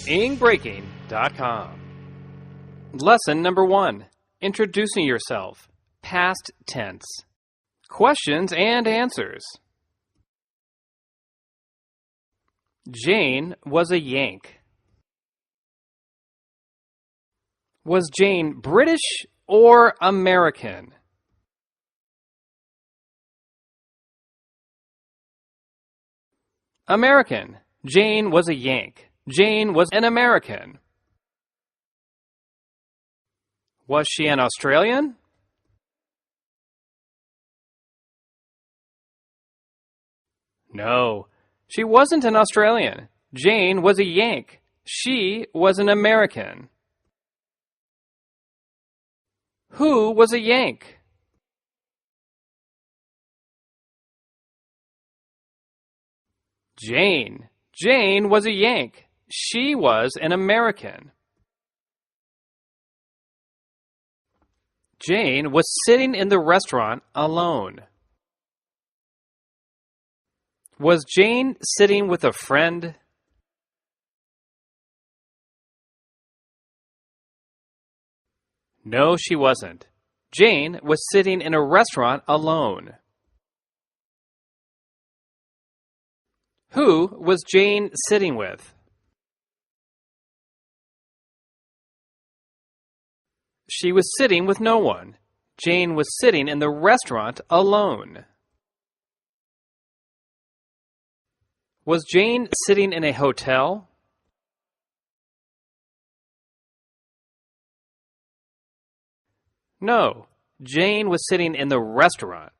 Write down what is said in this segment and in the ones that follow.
IngBreaking.com. Lesson number 1. Introducing yourself. Past tense. Questions and answers. Jane was a Yank. Was Jane British or American? American. Jane was a Yank. Jane was an American. Was she an Australian? No, she wasn't an Australian. Jane was a Yank. She was an American. Who was a Yank? Jane. Jane was a Yank. She was an American. Jane was sitting in the restaurant alone. Was Jane sitting with a friend? No, she wasn't. Jane was sitting in a restaurant alone. Who was Jane sitting with? She was sitting with no one. Jane was sitting in the restaurant alone. Was Jane sitting in a hotel? No, Jane was sitting in the restaurant.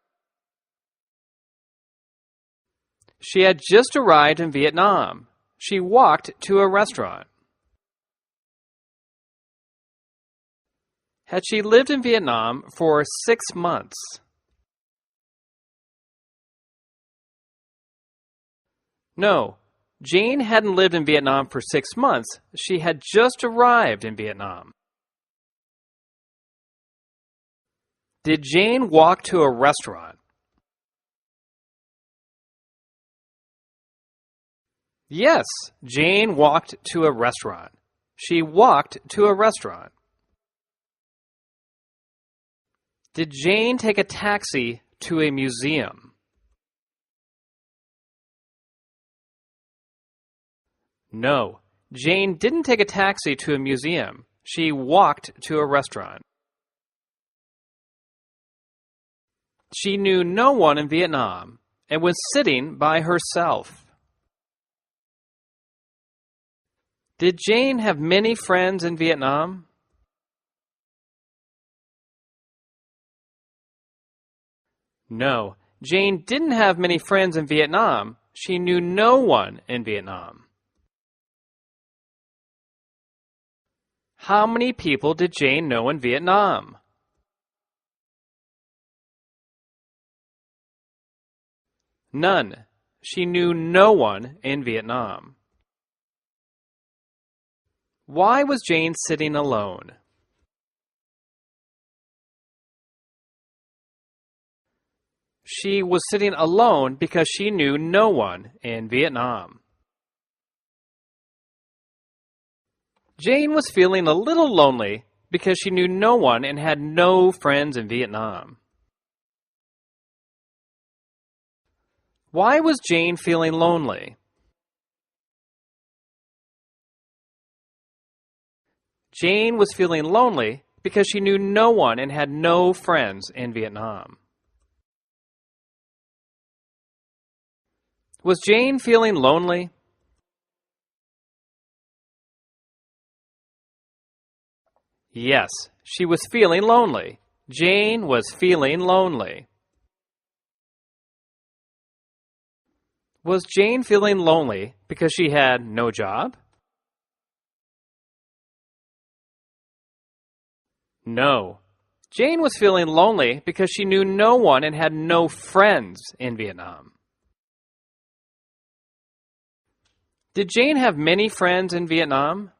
She had just arrived in Vietnam. She walked to a restaurant. Had she lived in Vietnam for 6 months? No, Jane hadn't lived in Vietnam for 6 months. She had just arrived in Vietnam. Did Jane walk to a restaurant? Yes, Jane walked to a restaurant. She walked to a restaurant. Did Jane take a taxi to a museum? No, Jane didn't take a taxi to a museum. She walked to a restaurant. She knew no one in Vietnam and was sitting by herself. Did Jane have many friends in Vietnam? No, Jane didn't have many friends in Vietnam. She knew no one in Vietnam. How many people did Jane know in Vietnam? None. She knew no one in Vietnam. Why was Jane sitting alone? She was sitting alone because she knew no one in Vietnam. Jane was feeling a little lonely because she knew no one and had no friends in Vietnam. Why was Jane feeling lonely? Jane was feeling lonely because she knew no one and had no friends in Vietnam. Was Jane feeling lonely? Yes, she was feeling lonely. Jane was feeling lonely. Was Jane feeling lonely because she had no job? No. Jane was feeling lonely because she knew no one and had no friends in Vietnam. Did Jane have many friends in Vietnam?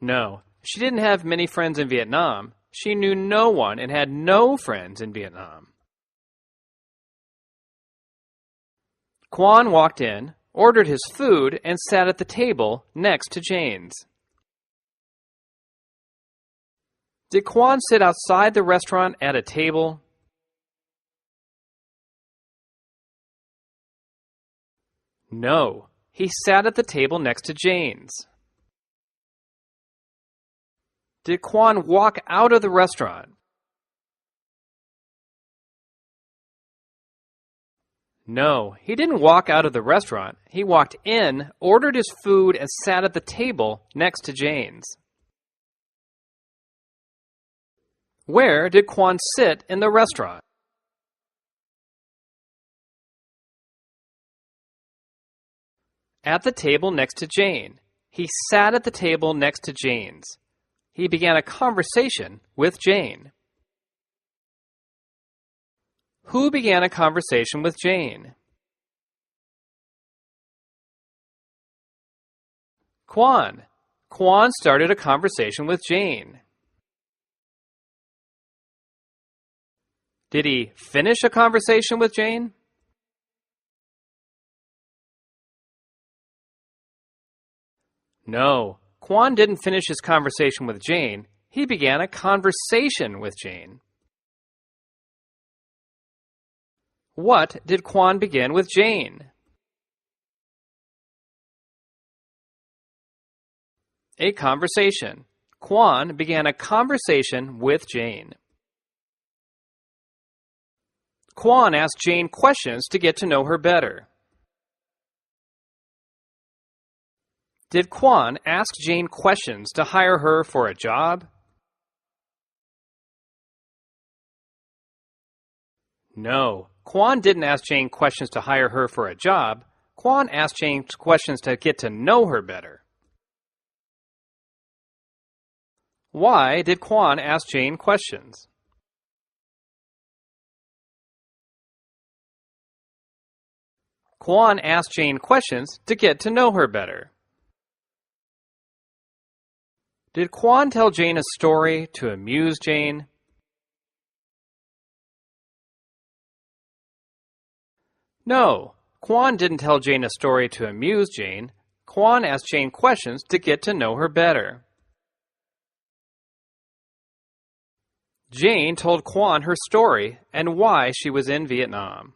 No, she didn't have many friends in Vietnam. She knew no one and had no friends in Vietnam. Quan walked in, ordered his food, and sat at the table next to Jane's. Did Quan sit outside the restaurant at a table? No, he sat at the table next to Jane's. Did Quan walk out of the restaurant? No, he didn't walk out of the restaurant. He walked in, ordered his food, and sat at the table next to Jane's. Where did Quan sit in the restaurant? At the table next to Jane. He sat at the table next to Jane's. He began a conversation with Jane. Who began a conversation with Jane? Quan. Quan started a conversation with Jane. Did he finish a conversation with Jane? No, Quan didn't finish his conversation with Jane. He began a conversation with Jane. What did Quan begin with Jane? A conversation. Quan began a conversation with Jane. Quan asked Jane questions to get to know her better. Did Quan ask Jane questions to hire her for a job? No, Quan didn't ask Jane questions to hire her for a job. Quan asked Jane questions to get to know her better. Why did Quan ask Jane questions? Quan asked Jane questions to get to know her better. Did Quan tell Jane a story to amuse Jane? No, Quan didn't tell Jane a story to amuse Jane. Quan asked Jane questions to get to know her better. Jane told Quan her story and why she was in Vietnam.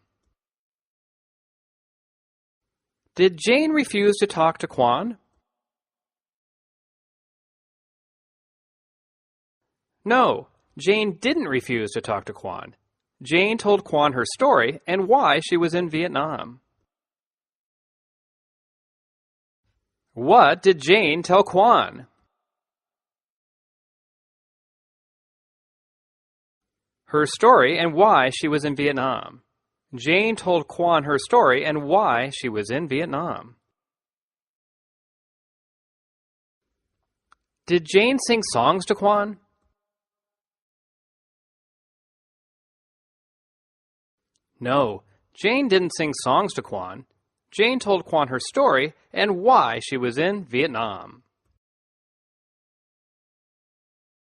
Did Jane refuse to talk to Quan? No, Jane didn't refuse to talk to Quan. Jane told Quan her story and why she was in Vietnam. What did Jane tell Quan? Her story and why she was in Vietnam. Jane told Quan her story and why she was in Vietnam. Did Jane sing songs to Quan? No, Jane didn't sing songs to Quan. Jane told Quan her story and why she was in Vietnam.